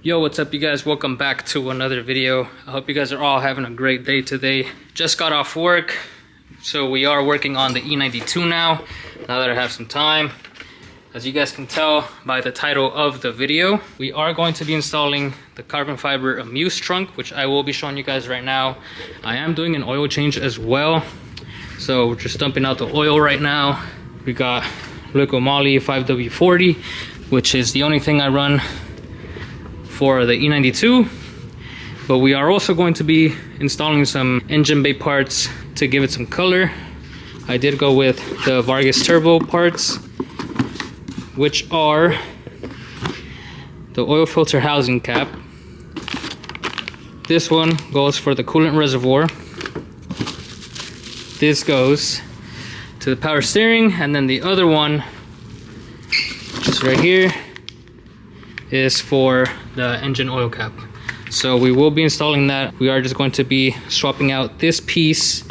Yo, what's up you guys? Welcome back to another video. I hope you guys are all having a great day today. Just got off work, so we are working on the E92 now that I have some time. As you guys can tell by the title of the video, we are going to be installing the carbon fiber Amuse trunk, which I will be showing you guys right now. I am doing an oil change as well, so we're just dumping out the oil right now. We got liquid moly 5W40, which is the only thing I run for the E92, but we are also going to be installing some engine bay parts to give it some color. I did go with the Vargas turbo parts, which are the oil filter housing cap. This one goes for the coolant reservoir. This goes to the power steering, and then the other one, just right here, is for the engine oil cap. So we will be installing that. We are just going to be swapping out this piece.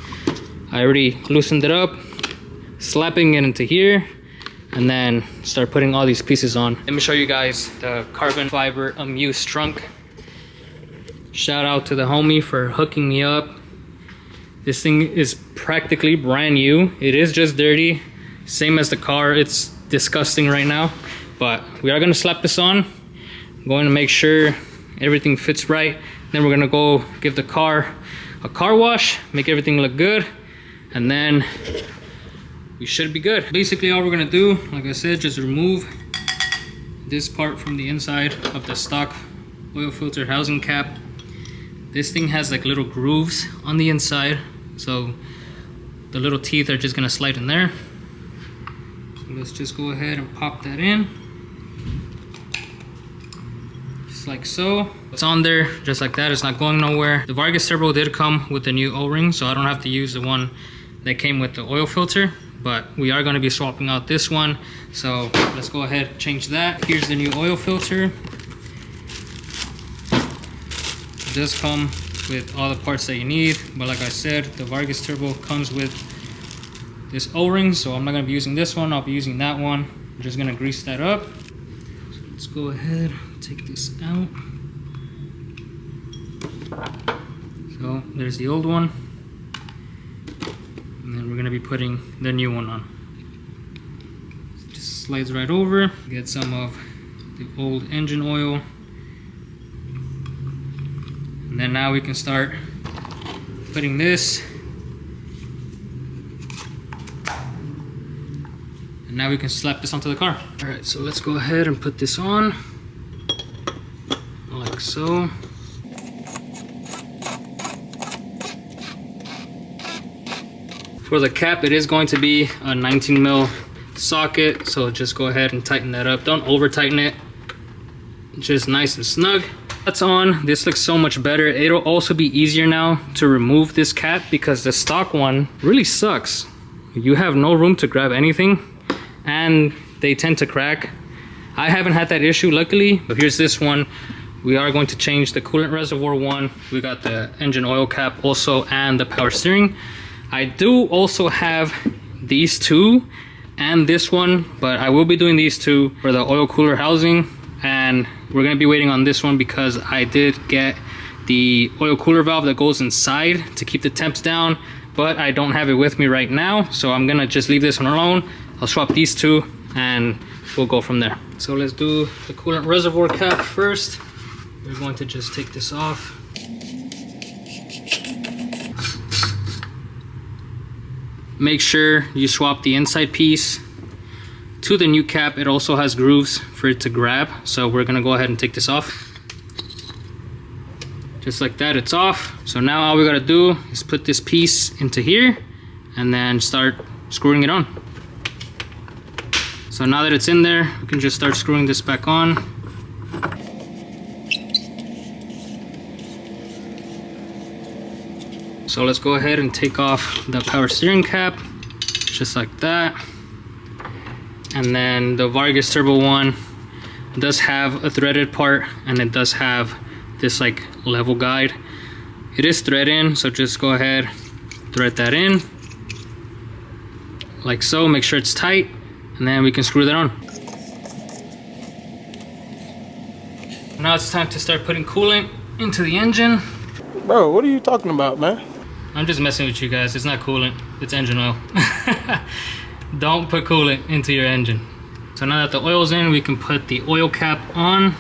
I already loosened it up, slapping it into here, and then start putting all these pieces on. Let me show you guys the carbon fiber Amuse trunk. Shout out to the homie for hooking me up. This thing is practically brand new. It is just dirty, same as the car. It's disgusting right now, but we are gonna slap this on. I'm going to make sure everything fits right. Then we're gonna go give the car a car wash, make everything look good, and then we should be good. Basically all we're gonna do, like I said, just remove this part from the inside of the stock oil filter housing cap. This thing has like little grooves on the inside, so the little teeth are just gonna slide in there. So let's just go ahead and pop that in. Like so. It's on there just like that. It's not going nowhere. The Vargas turbo did come with the new O-ring, so I don't have to use the one that came with the oil filter, but we are going to be swapping out this one, so let's go ahead and change that. Here's the new oil filter. It does come with all the parts that you need, but like I said, the Vargas turbo comes with this O-ring, so I'm not going to be using this one. I'll be using that one. I'm just going to grease that up. So let's go ahead, take this out. So there's the old one, and then we're going to be putting the new one on. Just slides right over. Get some of the old engine oil, and then now we can start putting this, and now we can slap this onto the car. All right, so let's go ahead and put this on like so. For the cap, it is going to be a 19 mil socket, so just go ahead and tighten that up. Don't over tighten it, just nice and snug. That's on. This looks so much better. It'll also be easier now to remove this cap because the stock one really sucks. You have no room to grab anything, and they tend to crack. I haven't had that issue, luckily, but here's this one. We are going to change the coolant reservoir one. We got the engine oil cap also, and the power steering. I do also have these two and this one, but I will be doing these two for the oil cooler housing, and we're gonna be waiting on this one because I did get the oil cooler valve that goes inside to keep the temps down, but I don't have it with me right now, so I'm gonna just leave this one alone. I'll swap these two and we'll go from there. So let's do the coolant reservoir cap first. We're going to just take this off. Make sure you swap the inside piece to the new cap. It also has grooves for it to grab, so we're gonna go ahead and take this off. Just like that, it's off. So now all we gotta do is put this piece into here and then start screwing it on. So now that it's in there, we can just start screwing this back on. So let's go ahead and take off the power steering cap, just like that. And then the Vargas turbo one does have a threaded part, and it does have this like level guide. It is thread in, so just go ahead, thread that in like so. Make sure it's tight, and then we can screw that on. Now it's time to start putting coolant into the engine. Bro, what are you talking about, man? I'm just messing with you guys. It's not coolant, it's engine oil. Don't put coolant into your engine. So now that the oil's in, we can put the oil cap on.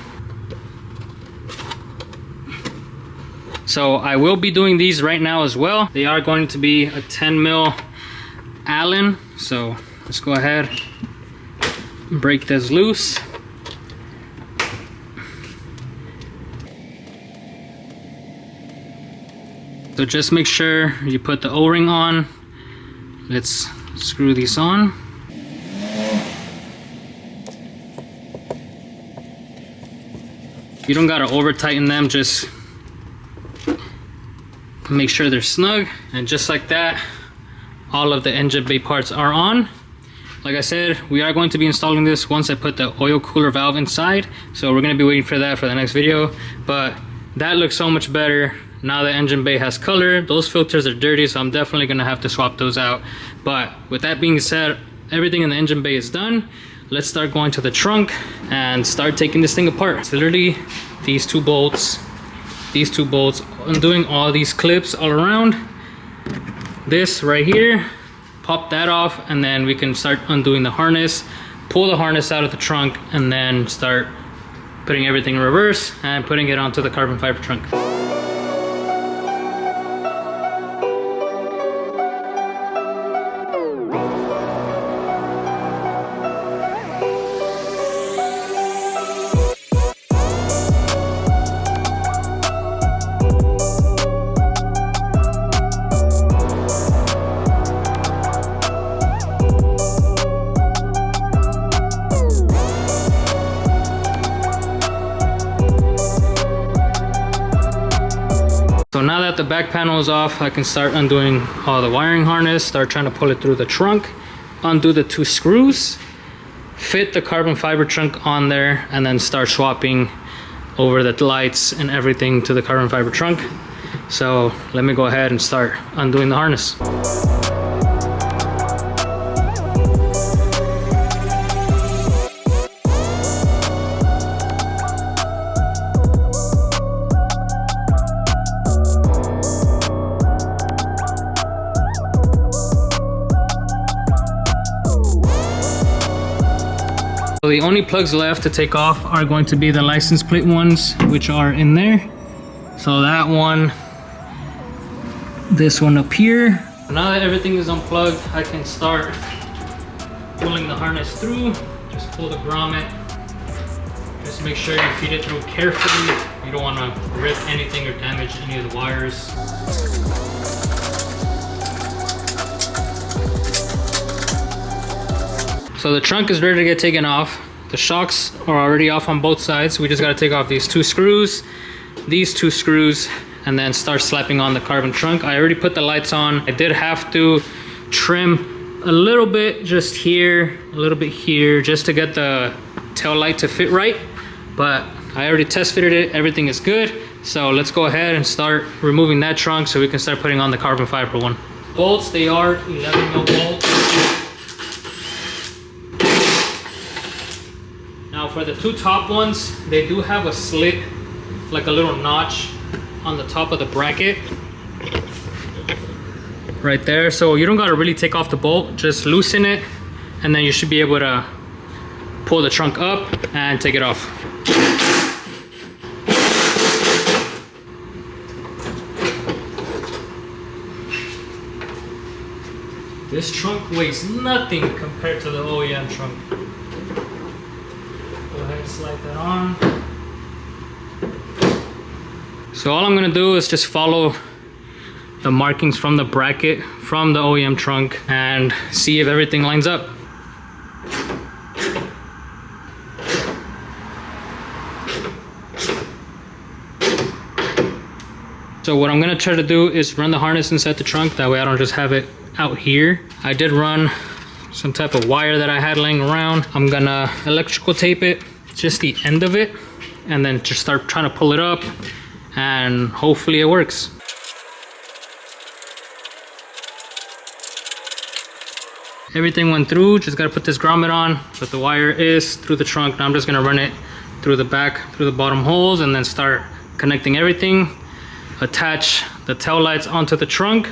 So I will be doing these right now as well. They are going to be a 10 mil Allen. So let's go ahead and break this loose. So just make sure you put the O-ring on. Let's screw these on. You don't gotta over tighten them, just make sure they're snug. And just like that, all of the engine bay parts are on. Like I said, we are going to be installing this once I put the oil cooler valve inside. So we're gonna be waiting for that for the next video. But that looks so much better. Now the engine bay has color. Those filters are dirty, so I'm definitely gonna have to swap those out. But with that being said, everything in the engine bay is done. Let's start going to the trunk and start taking this thing apart. It's literally these two bolts, undoing all these clips all around. This right here, pop that off, and then we can start undoing the harness, pull the harness out of the trunk, and then start putting everything in reverse and putting it onto the carbon fiber trunk. So now that the back panel is off, I can start undoing all the wiring harness, start trying to pull it through the trunk, undo the two screws, fit the carbon fiber trunk on there, and then start swapping over the lights and everything to the carbon fiber trunk. So let me go ahead and start undoing the harness. So the only plugs left to take off are going to be the license plate ones, which are in there. So that one, this one up here. Now that everything is unplugged, I can start pulling the harness through. Just pull the grommet. Just make sure you feed it through carefully. You don't want to rip anything or damage any of the wires. So the trunk is ready to get taken off. The shocks are already off on both sides. We just got to take off these two screws, and then start slapping on the carbon trunk. I already put the lights on. I did have to trim a little bit just here, a little bit here, just to get the tail light to fit right. But I already test fitted it. Everything is good. So let's go ahead and start removing that trunk so we can start putting on the carbon fiber one. Bolts, they are 11 mil bolts. Now for the two top ones, they do have a slit, like a little notch on the top of the bracket. Right there, so you don't gotta really take off the bolt, just loosen it, and then you should be able to pull the trunk up and take it off. This trunk weighs nothing compared to the OEM trunk. Go ahead and slide that on. So all I'm gonna do is just follow the markings from the bracket from the OEM trunk and see if everything lines up. So what I'm gonna try to do is run the harness inside the trunk, that way I don't just have it out here. I did run some type of wire that I had laying around. I'm gonna electrical tape it, just the end of it, and then just start trying to pull it up, and hopefully it works. Everything went through, just gotta put this grommet on, but the wire is through the trunk. Now I'm just gonna run it through the back, through the bottom holes, and then start connecting everything, attach the tail lights onto the trunk,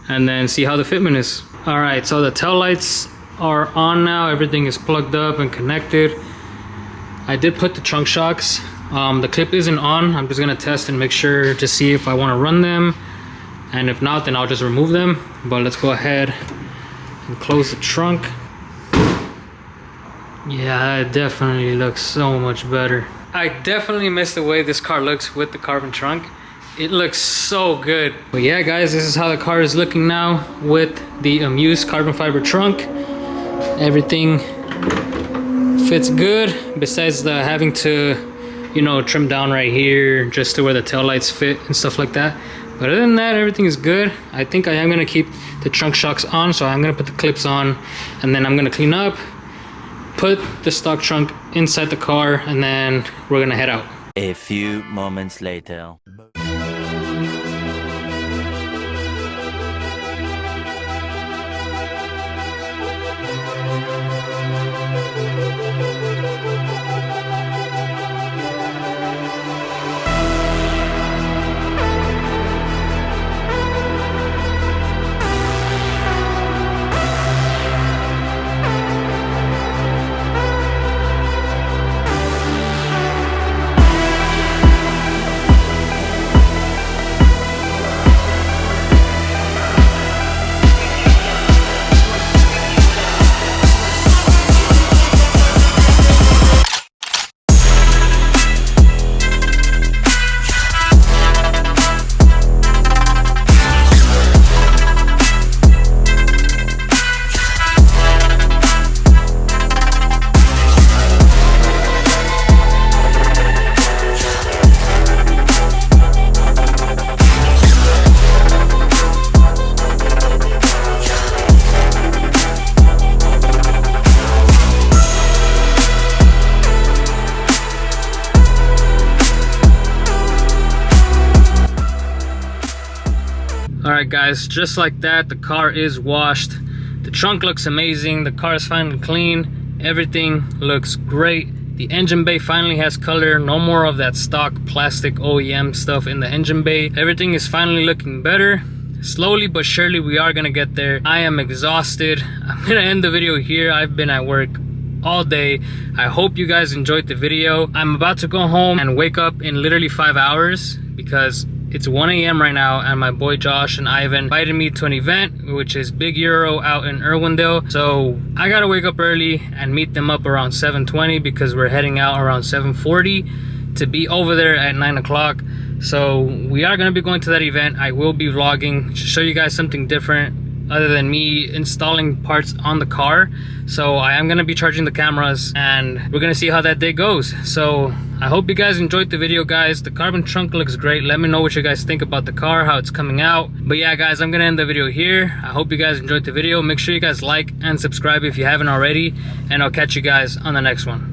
and then see how the fitment is. All right, so the tail lights are on now. Everything is plugged up and connected. I did put the trunk shocks. The clip isn't on. I'm just gonna test and make sure to see if I want to run them, and if not, then I'll just remove them. But let's go ahead and close the trunk. Yeah, it definitely looks so much better. I definitely miss the way this car looks with the carbon trunk. It looks so good. But yeah, guys, this is how the car is looking now with the Amuse carbon fiber trunk. Everything fits good, besides the having to, you know, trim down right here just to where the taillights fit and stuff like that. But other than that, everything is good. I think I am gonna keep the trunk shocks on, so I'm gonna put the clips on, and then I'm gonna clean up, put the stock trunk inside the car, and then we're gonna head out. A few moments later. Alright guys, just like that, the car is washed. The trunk looks amazing, the car is finally clean, everything looks great. The engine bay finally has color, no more of that stock plastic OEM stuff in the engine bay. Everything is finally looking better. Slowly but surely we are gonna get there. I am exhausted. I'm gonna end the video here. I've been at work all day. I hope you guys enjoyed the video. I'm about to go home and wake up in literally 5 hours because it's 1 a.m. right now, and my boy Josh and Ivan invited me to an event, which is Big Euro out in Irwindale. So I gotta wake up early and meet them up around 7:20 because we're heading out around 7:40 to be over there at 9 o'clock. So we are gonna be going to that event. I will be vlogging to show you guys something different other than me installing parts on the car. So I am gonna be charging the cameras, and we're gonna see how that day goes. So I hope you guys enjoyed the video, guys. The carbon trunk looks great. Let me know what you guys think about the car, how it's coming out. But yeah, guys, I'm gonna end the video here. I hope you guys enjoyed the video. Make sure you guys like and subscribe if you haven't already, and I'll catch you guys on the next one.